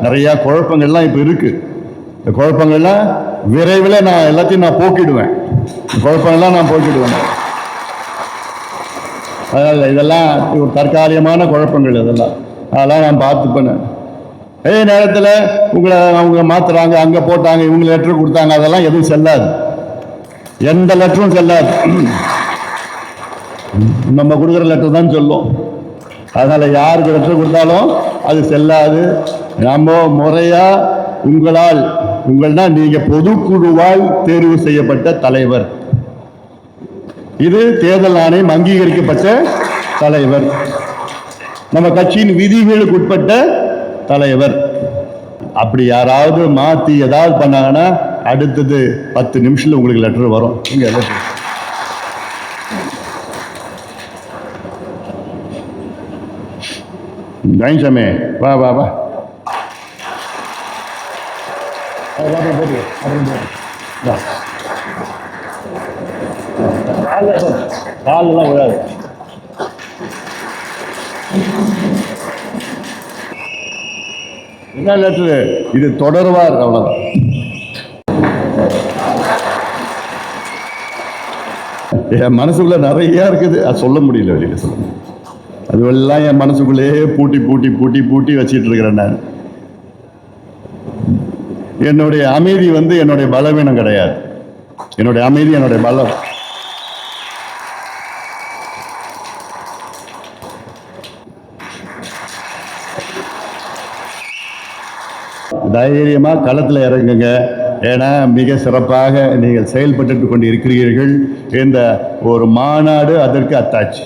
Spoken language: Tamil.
நிறையா குழப்பங்கள்லாம் இப்போ இருக்குது. இந்த குழப்பங்கள்லாம் விரைவில் நான் எல்லாத்தையும் நான் போக்கிடுவேன். குழப்பங்கள்லாம் நான் போக்கிடுவேன். அதனால் இதெல்லாம் ஒரு தற்காலிகமான குழப்பங்கள், அதெல்லாம் நான் பார்த்துப்பேன். அதே நேரத்தில் உங்களை அவங்க மாற்றுறாங்க, அங்கே போட்டாங்க, இவங்க லெட்டர் கொடுத்தாங்க, அதெல்லாம் எதுவும் செல்லாது. எந்த லெட்டரும் செல்லாது. நம்ம கொடுக்குற லெட்டர் தான் சொல்லும். அதனால் யாருக்கு லெட்டர் கொடுத்தாலும் அது செல்லாது. நம்ம முறையாக உங்கள்னா நீங்கள் பொதுக்குழுவால் தேர்வு செய்யப்பட்ட தலைவர். இது தேர்தல் ஆணையம் அங்கீகரிக்கப்பட்ட தலைவர். நம்ம கட்சியின் விதிகளுக்கு உட்பட்ட தலைவர். அப்படி யாராவது மாற்றி ஏதாவது பண்ணாங்கன்னா அடுத்தது 10 நிமிஷத்தில் உங்களுக்கு லெட்டர் வரும். இங்கே லெட்டர் ஜாயின்சாமி வா வா வா காலெல்லாம் விழாது. என்ன லெட்டரு இது? தொடர்வார், அவ்வளோதான். என் மனசுக்குள்ள நிறைய இருக்குது, அது சொல்ல முடியல, வெளியில சொல்ல முடியல. அதுவெல்லாம் என் மனசுக்குள்ளேயே பூட்டி பூட்டி பூட்டி பூட்டி வச்சிட்டு இருக்கிறேன் நான். என்னுடைய அமைதி என்னுடைய பலவீனம் கிடையாது. என்னுடைய அமைதி என்னுடைய பலம். தைரியமாக களத்தில் இறங்குங்க. ஏன்னா மிக சிறப்பாக நீங்கள் செயல்பட்டு கொண்டு இருக்கிறீர்கள். இந்த ஒரு மாநாடு அதற்கு அத்தாட்சி.